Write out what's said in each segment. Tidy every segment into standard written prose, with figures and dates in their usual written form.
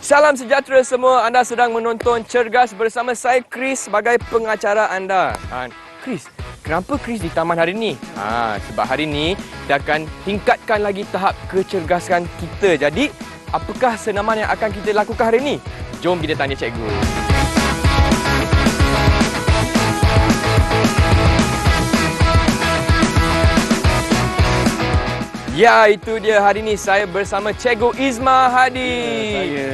Salam sejahtera semua. Anda sedang menonton Cergas bersama saya Chris sebagai pengacara anda. Chris, kenapa Chris di taman hari ini? Sebab hari ini kita akan tingkatkan lagi tahap kecergasan kita. Jadi, apakah senaman yang akan kita lakukan hari ini? Jom kita tanya cikgu. Ya, itu dia. Hari ini saya bersama Cikgu Izma Hadi.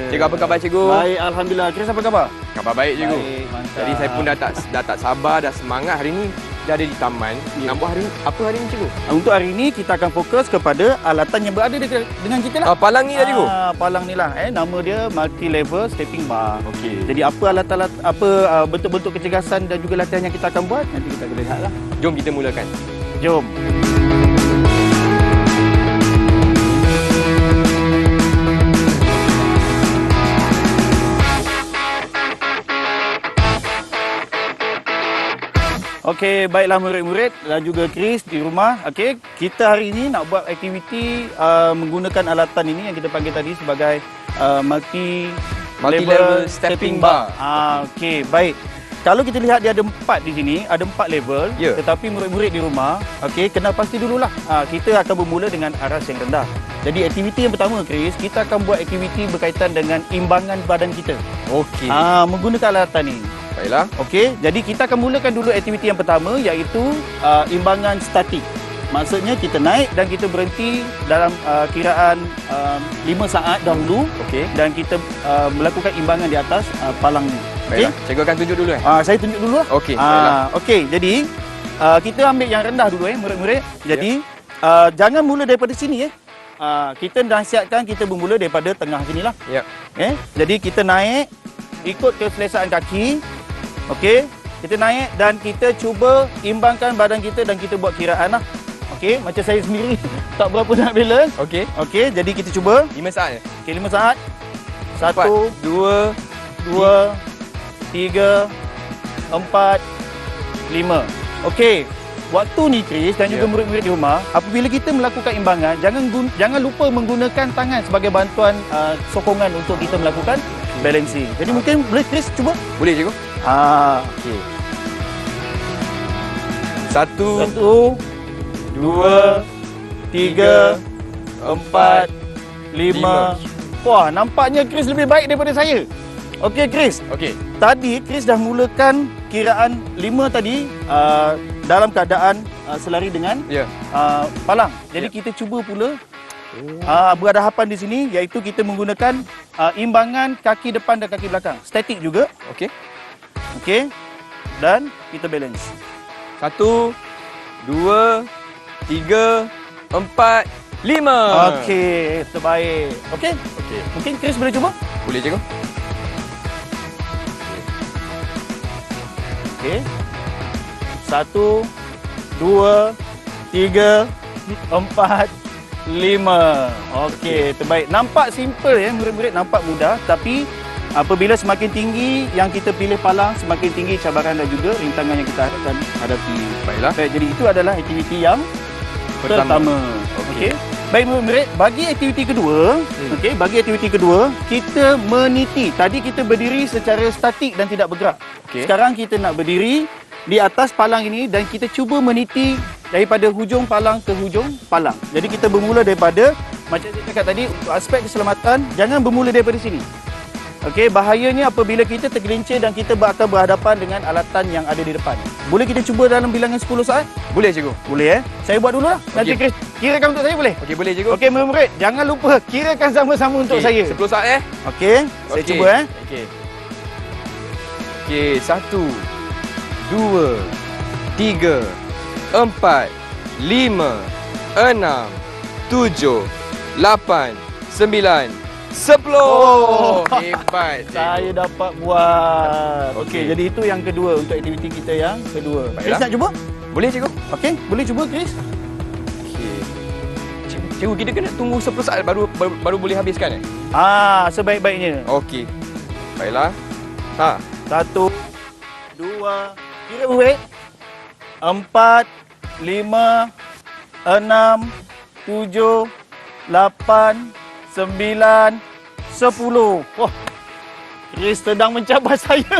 Cikgu, apa khabar cikgu? Baik, alhamdulillah. Chris, apa khabar? Khabar baik cikgu. Baik, mantap. Jadi saya pun dah tak sabar, dah semangat hari ini dah ada di taman. Nak buat apa hari ini cikgu? Untuk hari ini kita akan fokus kepada alatan yang berada dengan kita lah. Palang ni dah cikgu? Palang ni lah. Nama dia multi level stepping bar. Okey. Jadi apa alat-alat, bentuk-bentuk kecergasan dan juga latihan yang kita akan buat, nanti kita akan lihat lah. Jom kita mulakan. Jom. Okey, baiklah murid-murid dan juga Chris di rumah. Okey, kita hari ini nak buat aktiviti menggunakan alatan ini yang kita panggil tadi sebagai multi-level stepping bar. Okey, baik. Kalau kita lihat dia ada 4 di sini, ada 4 level. Tetapi murid-murid di rumah, okey, kena pasti dululah. Kita akan bermula dengan aras yang rendah. Jadi aktiviti yang pertama, Chris, kita akan buat aktiviti berkaitan dengan imbangan badan kita. Okey. Menggunakan alatan ini. Baiklah. Okey, jadi kita akan mulakan dulu aktiviti yang pertama, iaitu imbangan statik. Maksudnya kita naik dan kita berhenti dalam kiraan 5 saat dahulu. Okey. Dan kita melakukan imbangan di atas palang ni. Okey. Cikgu akan tunjuk dulu Saya tunjuk dulu lah. Okey. Baiklah. Okey, jadi kita ambil yang rendah dulu murid-murid. Jadi jangan mula daripada sini kita nasihatkan kita bermula daripada tengah sinilah. Ya. Jadi kita naik ikut keselesaan kaki. Okey, kita naik dan kita cuba imbangkan badan kita dan kita buat kiraan lah. Okey, macam saya sendiri tak berapa nak balance. Okey. Okey, jadi kita cuba 5 saat. Okey, 5 saat. 1 2 2 3 4 5. Okey. Waktu ni Chris dan juga murid-murid di rumah, apabila kita melakukan imbangan, jangan lupa menggunakan tangan sebagai bantuan sokongan untuk kita melakukan balancing. Jadi mungkin boleh Chris cuba? Boleh cikgu? Okey. 1 2 3 4 5. Wah, nampaknya Chris lebih baik daripada saya. Okey Chris. Okey. Tadi Chris dah mulakan kiraan 5 tadi dalam keadaan selari dengan palang. Jadi kita cuba pula berhadapan di sini, iaitu kita menggunakan imbangan kaki depan dan kaki belakang. Statik juga. Okey. Okey. Dan kita balance. 1 2 3 4 5. Okey, terbaik. Okey. Okey. Mungkin Chris boleh cuba? Boleh cikgu? Okey. 1 2 3 4 5. Okey, terbaik. Nampak simple murid-murid, nampak mudah, tapi apabila semakin tinggi yang kita pilih palang, semakin tinggi cabaran dan juga rintangan yang kita akan hadapi. Baiklah. Baik, jadi itu adalah aktiviti yang pertama. Okey. Baik murid-murid, bagi aktiviti kedua, bagi aktiviti kedua, kita meniti. Tadi kita berdiri secara statik dan tidak bergerak. Sekarang kita nak berdiri di atas palang ini dan kita cuba meniti daripada hujung palang ke hujung palang. Jadi kita bermula daripada, macam saya cakap tadi, untuk aspek keselamatan, jangan bermula daripada sini. Okey, bahayanya apabila kita tergelincir dan kita akan berhadapan dengan alatan yang ada di depan. Boleh kita cuba dalam bilangan 10 saat? Boleh cikgu. Boleh Saya buat dululah. Nanti Chris kirakan untuk saya, boleh? Okey, boleh cikgu. Okey murid-murid, jangan lupa kirakan sama-sama untuk saya. 10 saat Okey, saya cuba Okey. Okey, 1 2 3 4 5 6 7 8 9 10. Hebat. Saya dapat buat. Okey, jadi itu yang kedua untuk aktiviti kita yang kedua. Chris nak cuba? Boleh cikgu. Okey, boleh cuba Chris. Okey. Cikgu, kita kena tunggu 10 saat baru boleh habiskan Sebaik-baiknya. Okey. Baiklah. 1 2 kira murid. 4 5 6 7 8 9 10. Wah, Chris sedang mencabar saya.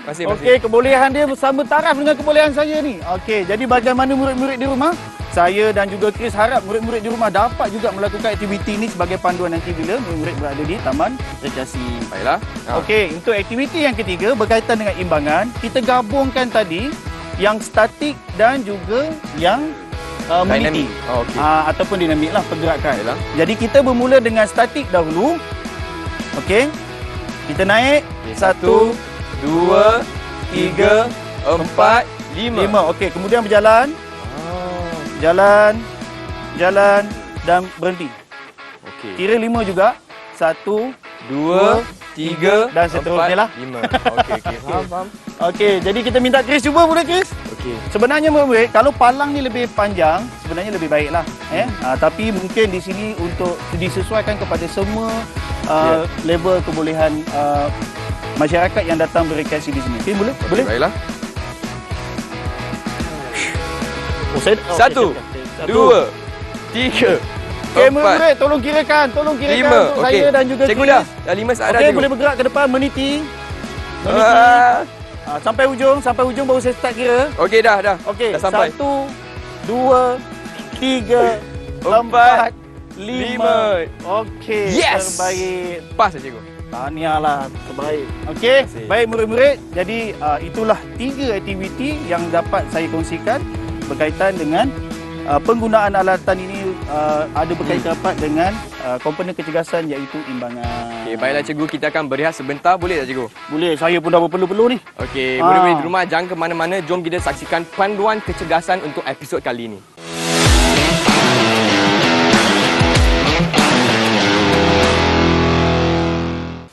Masih. Okey, kebolehan dia bersama taraf dengan kebolehan saya ni. Okey, jadi bagaimana murid-murid di rumah? Saya dan juga Chris harap murid-murid di rumah dapat juga melakukan aktiviti ini sebagai panduan nanti bila murid berada di Taman Rekreasi. Baiklah. Okey, untuk aktiviti yang ketiga berkaitan dengan imbangan, kita gabungkan tadi yang statik dan juga yang meniti. Okey. Ataupun dinamik lah pergerakan. Baiklah. Jadi kita bermula dengan statik dahulu. Okey. Kita naik. Okay, 1, 2, 3, 4, 5. 5. Okey, kemudian berjalan. Jalan dan berhenti. Okey. Kira 5 juga. 1, 2, 3 dan seterusnya lah. 5. Okey. Faham. Okey, jadi kita minta Chris cuba boleh Chris? Okey. Sebenarnya murid, kalau palang ni lebih panjang, sebenarnya lebih baiklah. Tapi mungkin di sini untuk disesuaikan kepada semua level kebolehan masyarakat yang datang berrekreasi di sini. Okey, boleh? Boleh? Baiklah. Satu, 2, 3, Okey, murid, tolong kirakan 5. untuk saya dan juga Cikgu Chris. dah 5 saat dah. Okey, boleh bergerak ke depan, meniti. Sampai ujung baru saya start kira. Okey dah. Okey, Dah sampai. 1, 2, 3, 4, 5. Okey, Yes! terbaik. Pas cikgu. Tahniahlah, terbaik. Okey, Terima kasih. baik murid-murid. Jadi itulah 3 aktiviti yang dapat saya kongsikan berkaitan dengan penggunaan alatan ini ada berkaitan rapat dengan komponen kecergasan iaitu imbangan. Okey, baiklah cikgu, kita akan berehat sebentar, boleh tak cikgu? Boleh, saya pun dah berpeluh-peluh ni. Okey, murid-murid di rumah jangan ke mana-mana, jom kita saksikan panduan kecergasan untuk episod kali ini.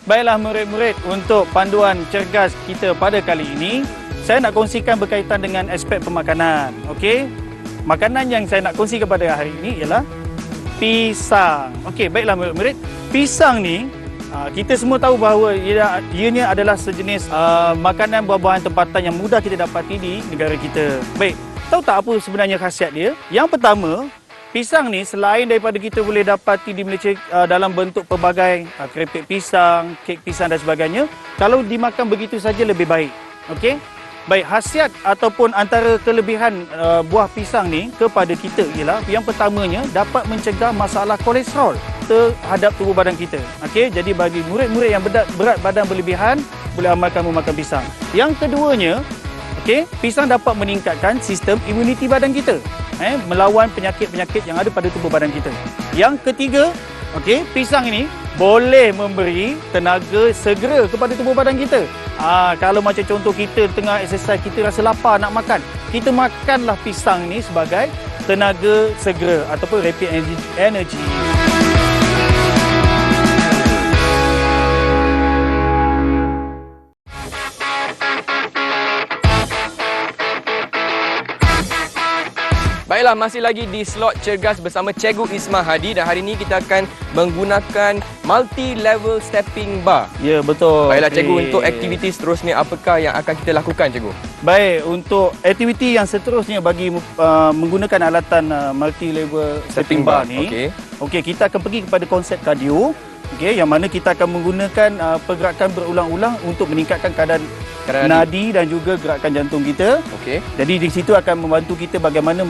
Baiklah murid-murid, untuk panduan cergas kita pada kali ini, saya nak kongsikan berkaitan dengan aspek pemakanan. Okey? Makanan yang saya nak kongsikan pada hari ini ialah pisang. Okey, baiklah murid-murid. Pisang ni, kita semua tahu bahawa ianya adalah sejenis makanan buah-buahan tempatan yang mudah kita dapati di negara kita. Baik, tahu tak apa sebenarnya khasiat dia? Yang pertama, pisang ni selain daripada kita boleh dapati di Malaysia dalam bentuk pelbagai keripik pisang, kek pisang dan sebagainya, kalau dimakan begitu saja lebih baik. Okey? Baik, khasiat ataupun antara kelebihan buah pisang ni kepada kita ialah yang pertamanya dapat mencegah masalah kolesterol terhadap tubuh badan kita. Okey, jadi bagi murid-murid yang berat badan berlebihan boleh amalkan memakan pisang. Yang keduanya, okey, pisang dapat meningkatkan sistem imuniti badan kita. Melawan penyakit-penyakit yang ada pada tubuh badan kita. Yang ketiga, okey, pisang ini boleh memberi tenaga segera kepada tubuh badan kita. Kalau macam contoh kita tengah exercise, kita rasa lapar nak makan, kita makanlah pisang ni sebagai tenaga segera ataupun rapid energy. Baiklah, masih lagi di slot cergas bersama Cikgu Isma Hadi dan hari ini kita akan menggunakan multi-level stepping bar. Ya, betul. Baiklah cikgu, untuk aktiviti seterusnya apakah yang akan kita lakukan cikgu? Baik, untuk aktiviti yang seterusnya bagi menggunakan alatan multi-level stepping bar ni. Okey, kita akan pergi kepada konsep kardio. Okey, yang mana kita akan menggunakan pergerakan berulang-ulang untuk meningkatkan kadar nadi dan juga gerakan jantung kita. Okey. Jadi di situ akan membantu kita bagaimana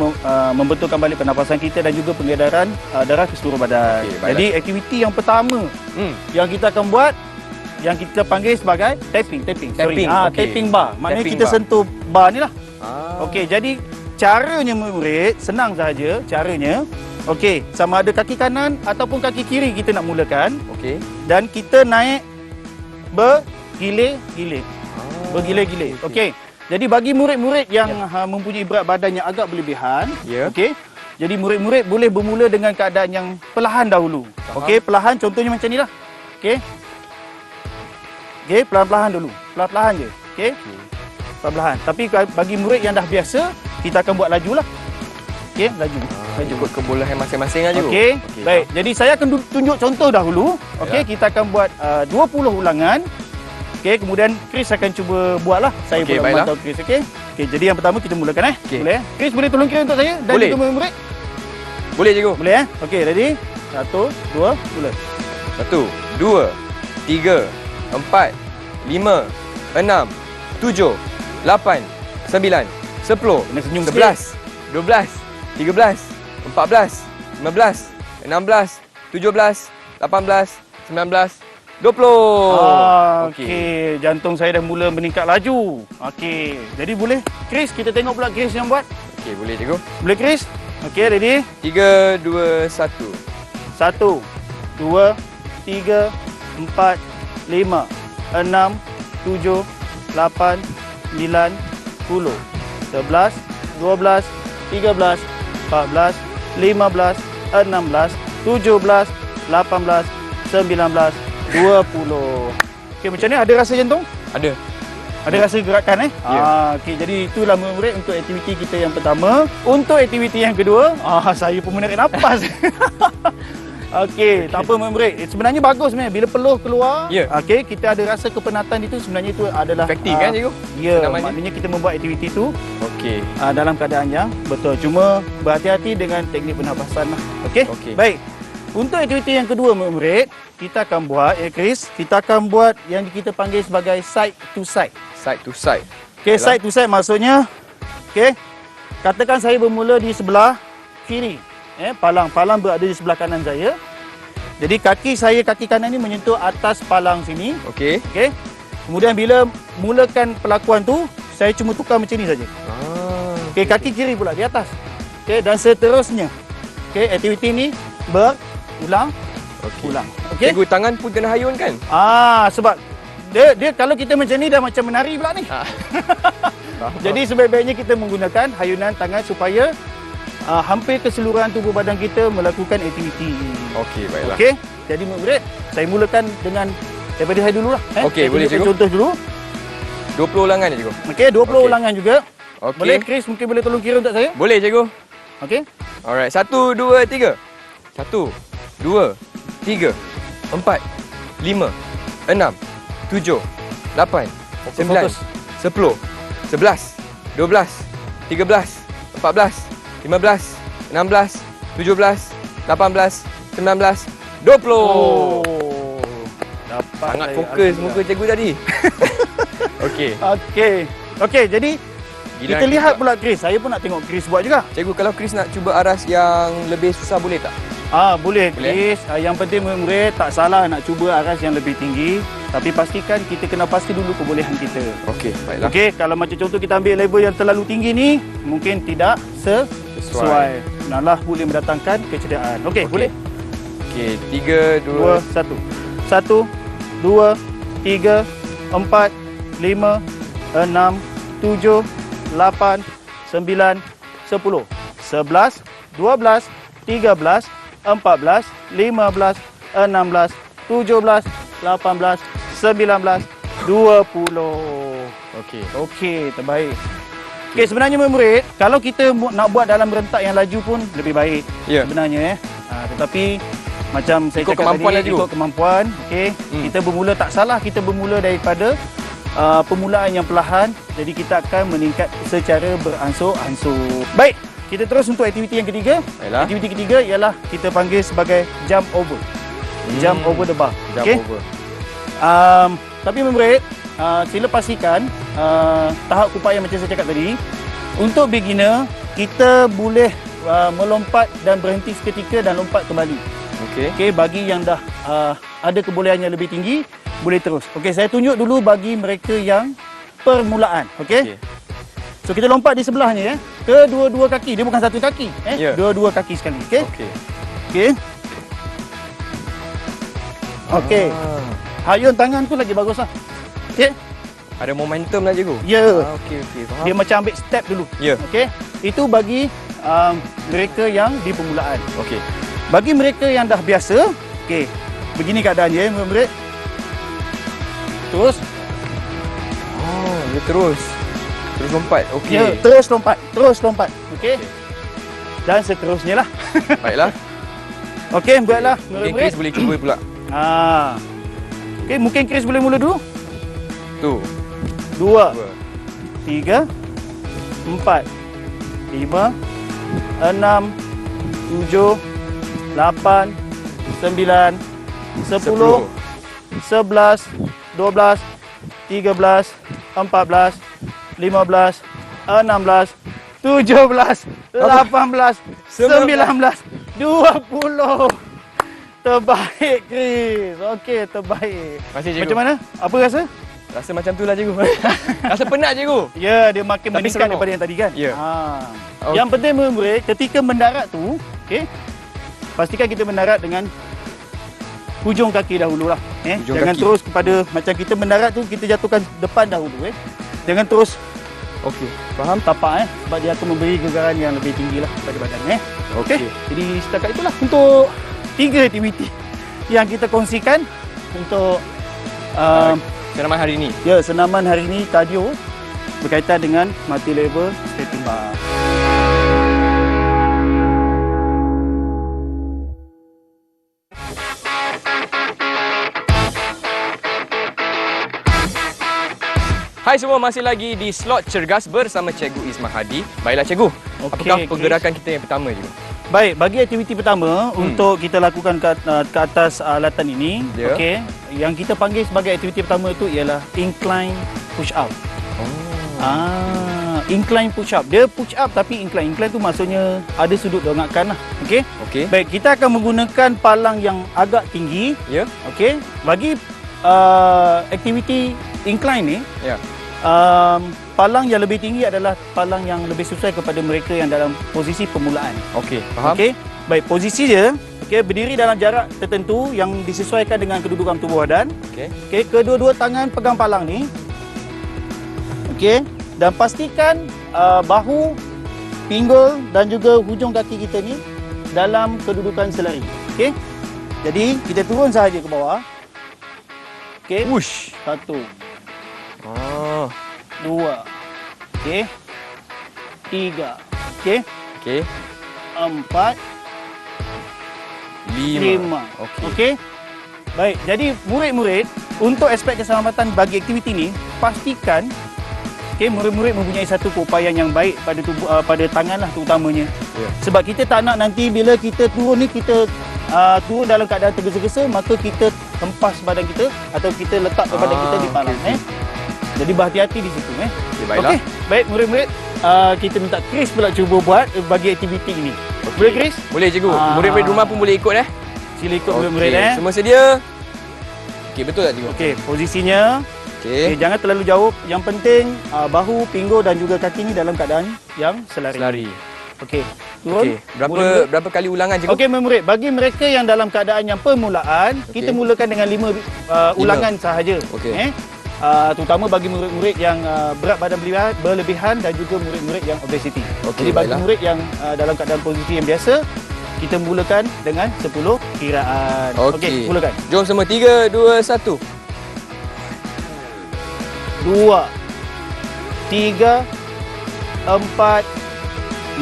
membetulkan balik pernafasan kita dan juga pengedaran darah ke seluruh badan. Okey, jadi aktiviti yang pertama yang kita akan buat yang kita panggil sebagai tapping. Tapping bar. Maknanya Tapping kita bar. sentuh bar ni lah. Okey. Okey, jadi caranya murid senang sahaja caranya. Okey, sama ada kaki kanan ataupun kaki kiri kita nak mulakan. Okey. Dan kita naik bergilir-gilir. Bergilir-gilir. Okey. Jadi bagi murid-murid yang mempunyai berat badan yang agak berlebihan, okey. Jadi murid-murid boleh bermula dengan keadaan yang perlahan dahulu. Okey, perlahan contohnya macam nilah. Okey. Okey, pelan-pelan dulu. Pelan-pelan je. Okey. Pelan-pelan. Tapi bagi murid yang dah biasa, kita akan buat lajulah. Okey, laju. Ikut kebolehan masing-masing aja. Okey. Baik. Jadi saya akan tunjuk contoh dahulu. Okey, kita akan buat 20 ulangan. Okey, kemudian Chris akan cuba buatlah. Saya boleh membantu Chris, okey? Okey, jadi yang pertama kita mulakan Boleh Chris boleh tolong kira untuk saya dan juga murid? Boleh cikgu. Boleh Okey, ready? 1, 2, mula. 1, 2, 3, 4, 5, 6, 7, 8, 9, 10, Kena senyum 11, 12, 13, 14, 15, 16, 17, 18, 19, 20. Okey, jantung saya dah mula meningkat laju. Okey, jadi boleh Chris, kita tengok pula Chris yang buat. Okey, boleh cikgu. Boleh Chris? Okey, ready? 3, 2, 1. 1, 2, 3, 4, 5, 6, 7, 8, 9, 10, 11, 12, 13, 14, 15, 16, 17, 18, 19, 20. Okey, macam ni, ada rasa jantung? Ada. Ada rasa gerakan Ya. Okey, jadi itulah murid untuk aktiviti kita yang pertama. Untuk aktiviti yang kedua, saya pun menarik nafas. Okey, tak apa murid. Sebenarnya bagus sebenarnya bila peluh keluar. Ya. Okey, kita ada rasa kepenatan itu sebenarnya itu adalah Efektif kan cikgu? Ya, Namanya? maknanya kita membuat aktiviti itu Okey. dalam keadaan yang betul. Cuma berhati-hati dengan teknik pernafasan lah. Okey? Okey. Baik. Untuk aktiviti yang kedua murid, kita akan buat Chris, kita akan buat yang kita panggil sebagai side to side. Side to side. Okey, Yalah. side to side maksudnya okey. Katakan saya bermula di sebelah kiri. Palang berada di sebelah kanan saya. Jadi kaki kanan ni menyentuh atas palang sini. Okey. Okey. Kemudian bila mulakan pelakuan tu, saya cuma tukar macam ni saja. Okey, kaki kiri pula di atas. Okey, dan seterusnya. Okey, aktiviti ni berulang. Okey. Ulang. Okey. Cikgu, tangan pun kena hayun kan? Sebab dia kalau kita macam ni dah macam menari pula ni. Jadi sebaik-baiknya kita menggunakan hayunan tangan supaya hampir keseluruhan tubuh badan kita melakukan aktiviti. Okey, baiklah. Okey. Jadi murid, saya mulakan dengan daripada saya dululah. Okey, Saya boleh, tunjukkan cikgu. contoh dulu. 20 ulangan je cikgu. Okey, 20 Okey. ulangan juga. Okey. Boleh Chris, mungkin boleh tolong kira untuk saya? Boleh cikgu. Okey. Alright, 1, 2, 3. 1, 2, 3, 4, 5, 6, 7, 8, 9, Fokus. 10, 11, 12, 13, 14, 15, 16, 17, 18, 19, 20. Dapat Sangat saya. fokus muka cikgu tadi. Okey. Okey, jadi Giliran kita lihat pula Chris. Saya pun nak tengok Chris buat juga. Cikgu, kalau Chris nak cuba aras yang lebih susah boleh tak? Boleh Boleh. Chris. Yang penting murid tak salah nak cuba aras yang lebih tinggi, tapi pastikan kita kena pasti dulu kebolehan kita. Okey, baiklah. Okey, kalau macam contoh kita ambil level yang terlalu tinggi ni, mungkin tidak sesuai. Malah boleh mendatangkan kecederaan. Okey, boleh? Okey, 3, 2, 2, 1. 1, 2, 3, 4, 5, 6, 7, 8, 9, 10, 11, 12, 13, 14, 15, 16, 17, 18, 19, 20. Okey. Okey, terbaik. Okey, sebenarnya murid, kalau kita nak buat dalam rentak yang laju pun lebih baik. Ya. Sebenarnya tetapi macam saya Ikut cakap kemampuan tadi, lah cikgu. ikut kemampuan. Okey, kita bermula tak salah, kita bermula daripada permulaan yang perlahan, jadi kita akan meningkat secara beransur-ansur. Baik, kita terus untuk aktiviti yang ketiga. Baiklah. Aktiviti ketiga ialah kita panggil sebagai jump over. Jump over the bar. Jump Okey. over. Tapi murid, sila pastikan tahap upaya macam saya cakap tadi. Untuk beginner, kita boleh melompat dan berhenti seketika dan lompat kembali. Okey. Okey, bagi yang dah ada kebolehan yang lebih tinggi, boleh terus. Okey, saya tunjuk dulu bagi mereka yang permulaan. Okey. Okey. So kita lompat di sebelahnya kedua-dua kaki. Dia bukan satu kaki, Ya. Dua-dua kaki sekali. Okey. Okey. Okey. Okey. Hayun tangan tu lagi baguslah. Okey. Ada momentum lah cikgu. Ya. Okey, okey. Faham. Dia macam ambil step dulu. Ya. Okey. Itu bagi mereka yang di permulaan. Okey. Bagi mereka yang dah biasa, okey. Begini keadaannya, murid. Terus, Dia terus lompat. Okey. ya, terus lompat. Okey. Dan seterusnya lah. Baiklah. Okey, buatlah Mungkin murid-murid. Chris boleh cuba pula. Okey, mungkin Chris boleh mula dulu. Tu. 2, Cuba. 3, 4, 5, 6, 7, 8, 9, 10, 11, 12, 13, 14, 15, 16, 17, 18, 19, 20. Terbaik, Chris. Okey, terbaik. Terima kasih, cikgu. Macam mana? Apa rasa? Rasa macam tu lah, cikgu. Rasa penat, cikgu. Ya, dia makin Tapi meningkat seronok. daripada yang tadi kan? Ya. Ha. Yang penting murid, ketika mendarat tu, okey, pastikan kita mendarat dengan hujung kaki dahululah. Hujung Jangan kaki. terus kepada macam kita mendarat tu, kita jatuhkan depan dahulu. Jangan terus Okey, faham? tapak sebab dia akan memberi gegaran yang lebih tinggi lah pada badan. Okey. Jadi setakat itulah untuk 3 aktiviti yang kita kongsikan untuk Senaman hari ini. ya senaman hari ini kardio berkaitan dengan multi level stretching bar. Hai semua, masih lagi di slot cergas bersama Cikgu Ismah Hadi. Baiklah, Cikgu. Okey, Apakah Chris. pergerakan kita yang pertama, Cikgu? Baik, bagi aktiviti pertama untuk kita lakukan ke atas alatan ini, Ya. okey, yang kita panggil sebagai aktiviti pertama itu ialah incline push up. Incline push up. Dia push up tapi incline. Incline tu maksudnya ada sudut dongakkan lah. Okey. Okey. Baik, kita akan menggunakan palang yang agak tinggi. Ya. Okey. Bagi aktiviti incline ni, Ya. palang yang lebih tinggi adalah palang yang lebih sesuai kepada mereka yang dalam posisi permulaan. Okey, faham? Okey. Baik, posisi dia okey berdiri dalam jarak tertentu yang disesuaikan dengan kedudukan tubuh badan. Okey. Okey, kedua-dua tangan pegang palang ni. Okey, dan pastikan bahu, pinggul dan juga hujung kaki kita ni dalam kedudukan selari. Okey. Jadi, kita turun sahaja ke bawah. Okey. Wush. 1, Oh. 2. Okey. 3. Okey. Okey. 4, 5. Okey. Okey. Baik, jadi murid-murid untuk aspek keselamatan bagi aktiviti ni pastikan murid-murid mempunyai satu keupayaan yang baik pada tubuh pada tangan lah terutamanya. Ya. Sebab kita tak nak nanti bila kita turun ni kita turun dalam keadaan tergesa-gesa maka kita hempas badan kita atau kita letak badan kita di palang okey. Jadi berhati-hati di situ Okey, baiklah. Okey, baik murid-murid kita minta Chris pula cuba buat bagi aktiviti ini. Boleh Chris? Boleh, Cikgu. Murid-murid rumah pun boleh ikut Sila ikut Okey, murid-murid semua sedia? Okey, betul tak, Cikgu? Okey, posisinya Okey. jangan terlalu jauh. Yang penting bahu, pinggul dan juga kaki ni dalam keadaan yang selari. Selari. Okey, turun. Okey. Murid-murid. Berapa kali ulangan, Cikgu? Okey, murid. Bagi mereka yang dalam keadaan yang permulaan, kita mulakan dengan 5 ulangan sahaja. Okey. Terutama bagi murid-murid yang berat badan berlebihan dan juga murid-murid yang obesiti. Okey, Jadi bagi baiklah. murid yang dalam keadaan posisi yang biasa, kita mulakan dengan 10 kiraan. Okey. Mulakan. Jom semua, 3, 2, 1. 2, 3, 4,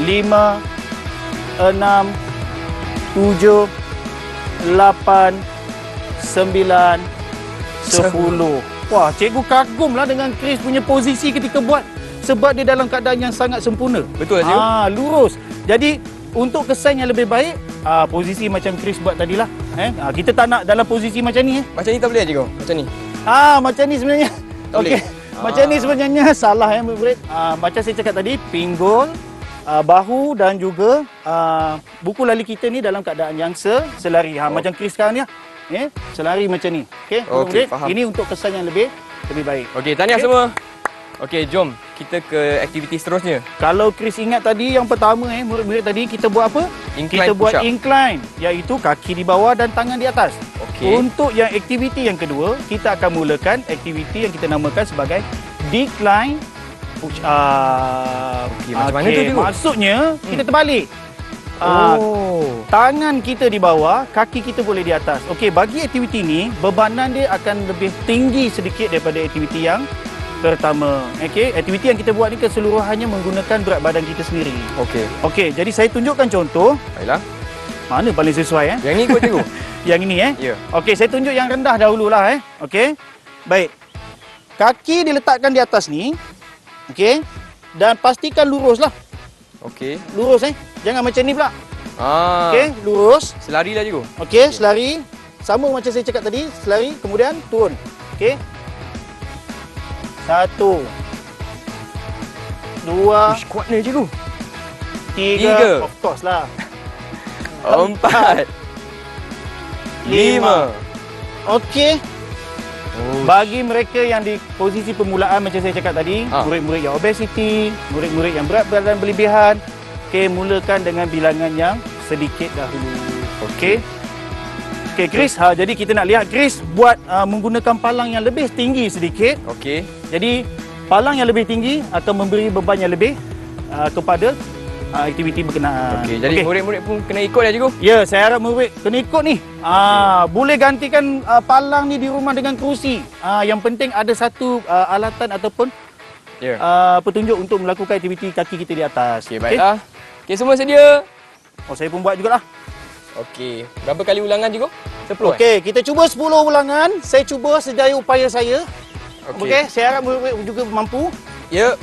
5, 6, 7, 8, 9, 10. Wah, cikgu kagumlah dengan Chris punya posisi ketika buat sebab dia dalam keadaan yang sangat sempurna. Betul tak, Cikgu? Lurus. Jadi untuk kesan yang lebih baik, posisi macam Chris buat tadilah. Kita tak nak dalam posisi macam ni. Macam ni tak boleh, Cikgu? Macam ni? Macam ni sebenarnya. Tak boleh? Okey. Macam ni sebenarnya salah murid. Macam saya cakap tadi, pinggul, bahu dan juga buku lali kita ni dalam keadaan yang selari. Macam Chris sekarang ni. Selari macam ni. Okey, Okey, murid. faham. Ini untuk kesan yang lebih baik. Okey, tahniah Okey. semua. Okey, jom kita ke aktiviti seterusnya. Kalau Chris ingat tadi yang pertama murid-murid tadi kita buat apa? Incline Kita buat push-up. incline, iaitu kaki di bawah dan tangan di atas. Okey. Untuk yang aktiviti yang kedua, kita akan mulakan aktiviti yang kita namakan sebagai decline push up. Okey, macam mana tu, Cikgu? Maksudnya kita terbalik. Oh. Tangan kita di bawah, kaki kita boleh di atas. Okey, bagi aktiviti ni bebanan dia akan lebih tinggi sedikit daripada aktiviti yang pertama. Okey, aktiviti yang kita buat ni keseluruhannya menggunakan berat badan kita sendiri. Okey. Okey, jadi saya tunjukkan contoh. Baiklah. Mana paling sesuai Yang ni ikut, Cikgu? Yang ini Ya. Okey, saya tunjuk yang rendah dahululah Okey. Baik. Kaki diletakkan di atas ni. Okey. Dan pastikan luruslah. Okey. Lurus Jangan macam ni pula. Ah. Okey, lurus. Selari lah, Cikgu. Okey, selari. sama macam saya cakap tadi, selari kemudian turun. Okey. 1 2 Uish, kuatnya cikgu. 3, of course lah. 4 5. Okey. Oh. Bagi mereka yang di posisi permulaan macam saya cakap tadi, murid-murid yang obesiti, murid-murid yang berat badan berlebihan, okey, mulakan dengan bilangan yang sedikit dahulu. Okey. Okey, Chris. Jadi kita nak lihat Chris buat menggunakan palang yang lebih tinggi sedikit. Okey. Jadi palang yang lebih tinggi akan memberi beban yang lebih kepada aktiviti berkenaan. Okey, jadi murid-murid pun kena ikut ya cikgu. Ya, saya harap murid kena ikut ni. Boleh gantikan palang ni di rumah dengan kerusi. Yang penting ada satu alatan ataupun petunjuk untuk melakukan aktiviti kaki kita di atas. Okey, baiklah. Okey, semua sedia? Oh, saya pun buat jugalah. Okey, berapa kali ulangan cikgu? 10. Okey, kita cuba 10 ulangan. Saya cuba sedaya upaya saya. Okey, saya harap murid juga mampu. Ya.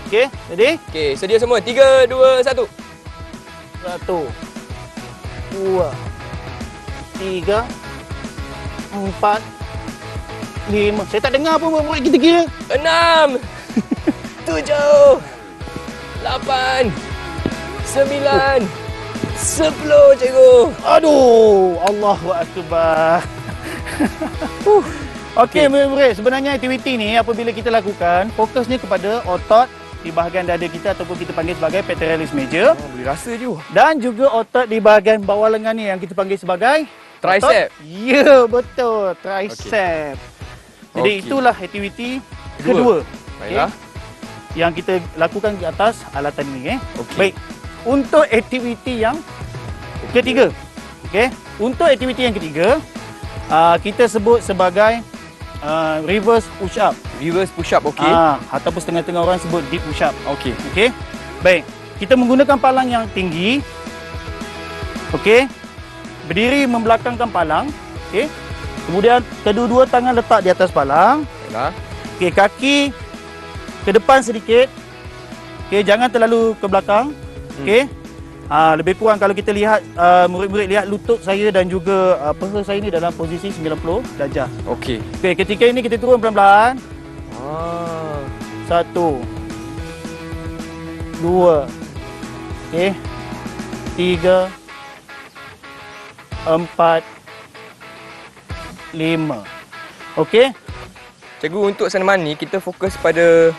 Okey, ready? Okey, sedia semua. 3 2 1. 1 2 3 4 5. Saya tak dengar pun murid kita kira. 6 7 8 9 10 cikgu. Aduh, Allahu Akbar. Okey, murid-murid, sebenarnya aktiviti ni apabila kita lakukan, fokusnya kepada otot di bahagian dada kita ataupun kita panggil sebagai pectoralis major. Boleh rasa je. Dan juga otot di bahagian bawah lengan ni yang kita panggil sebagai Tricep. Ya, betul, tricep. Jadi itulah aktiviti kedua. Baiklah. Yang kita lakukan di atas alatan ni. Okey. Baik. Untuk aktiviti yang ketiga. Okey. Untuk aktiviti yang ketiga, kita sebut sebagai reverse push up. Reverse push up, okey. Ataupun setengah-setengah orang sebut deep push up. Okey. Okey. Baik. Kita menggunakan palang yang tinggi. Okey. Berdiri membelakangkan palang. Okey. Kemudian kedua-dua tangan letak di atas palang. Baiklah. Okey, kaki ke depan sedikit. Okey, jangan terlalu ke belakang. Okey. Lebih kurang kalau kita lihat murid-murid lihat lutut saya dan juga paha saya ni dalam posisi 90 darjah. Okey. Okey, ketika ini kita turun pelan-pelan. 1 2 okey. 3 4 5. Okey. Cikgu, untuk senaman ni kita fokus pada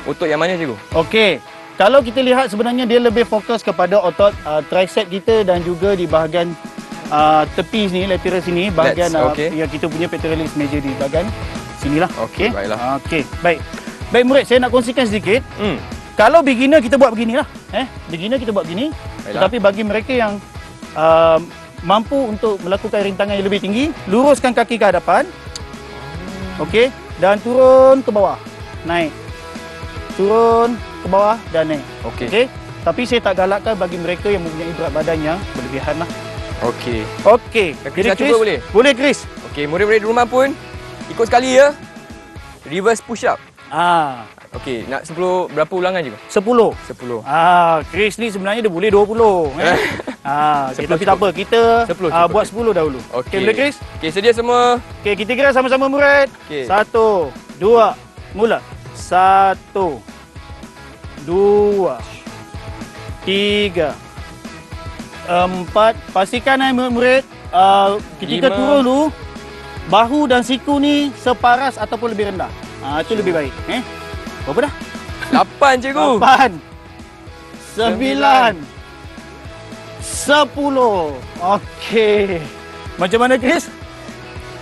otot yang mana cikgu? Okey. Kalau kita lihat sebenarnya dia lebih fokus kepada otot tricep kita dan juga di bahagian tepi sini, lateral sini, bahagian yang kita punya pectoralis major di bahagian sinilah. Okey, baiklah. Okey, baik. Baik murid, saya nak kongsikan sedikit. Kalau beginner kita buat beginilah. Beginner kita buat begini. Baiklah. Tetapi bagi mereka yang mampu untuk melakukan rintangan yang lebih tinggi, luruskan kaki ke hadapan. Okey, dan turun ke bawah. Naik. Turun ke bawah dan naik. Okey. Okey. Tapi saya tak galakkan bagi mereka yang mempunyai berat badan yang berlebihan lah. Okey. Okey. Jadi Chris, cuba boleh? Boleh Chris. Okey, murid-murid di rumah pun ikut sekali ya. Reverse push up. Okey, nak 10 berapa ulangan juga? 10. 10. Chris ni sebenarnya dia boleh 20. Okay, tapi tak apa, kita 10 buat 10 dahulu. Okey, boleh Chris? Okey, sedia semua. Okey, kita kira sama-sama murid. Okey. 1 2 mula. 1 2 3 4. Pastikan murid ketika 5. turun dulu bahu dan siku ni separas ataupun lebih rendah. Itu lebih baik. Berapa dah? 8 cikgu. 8 9 10. Okey. Macam mana Chris?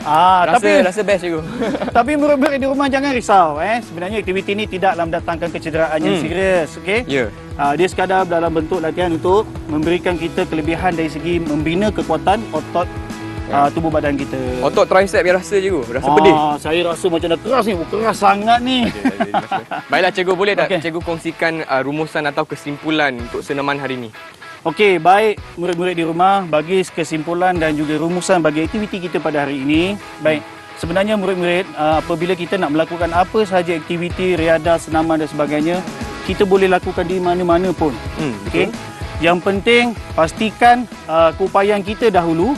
Rasa best cikgu. Tapi murid-murid di rumah jangan risau. Sebenarnya aktiviti ini tidaklah mendatangkan kecederaan yang serius. Okey? Ya. Dia sekadar dalam bentuk latihan untuk memberikan kita kelebihan dari segi membina kekuatan otot tubuh badan kita. Otot tricep yang rasa cikgu. Rasa pedih. Saya rasa macam dah keras ni. Keras sangat ni. Baiklah cikgu, boleh tak Okey. cikgu kongsikan rumusan atau kesimpulan untuk senaman hari ini? Okey, baik murid-murid di rumah, bagi kesimpulan dan juga rumusan bagi aktiviti kita pada hari ini. Baik, sebenarnya murid-murid apabila kita nak melakukan apa sahaja aktiviti, riadah, senaman dan sebagainya, kita boleh lakukan di mana-mana pun. Okey. Yang penting pastikan keupayaan kita dahulu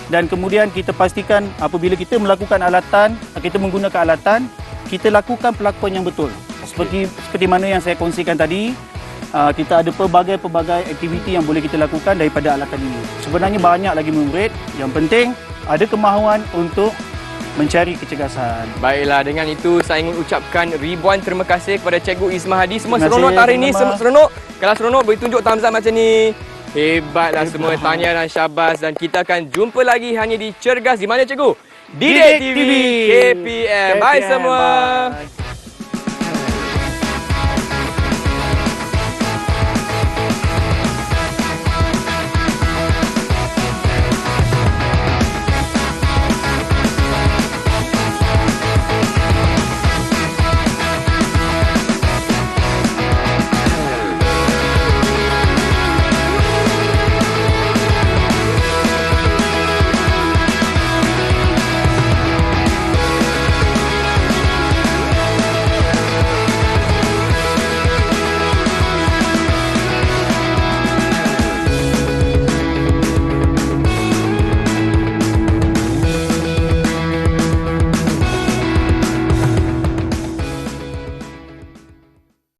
dan kemudian kita pastikan apabila kita melakukan alatan, kita menggunakan alatan, kita lakukan pelakuan yang betul. Seperti mana yang saya kongsikan tadi, kita ada pelbagai aktiviti yang boleh kita lakukan daripada alatan ini. Sebenarnya banyak lagi murid, yang penting ada kemahuan untuk mencari kecergasan. Baiklah, dengan itu saya ingin ucapkan ribuan terima kasih kepada Cikgu Ismah Hadi. Semua Terima seronok kasih, hari ini, sama-sama. seronok. Kalau seronok boleh tunjuk thumbs up macam ni. Hebatlah semua, tahniah dan syabas. Dan kita akan jumpa lagi hanya di Cergas. Di mana Cikgu? Didik TV KPM. Bye semua. Bye.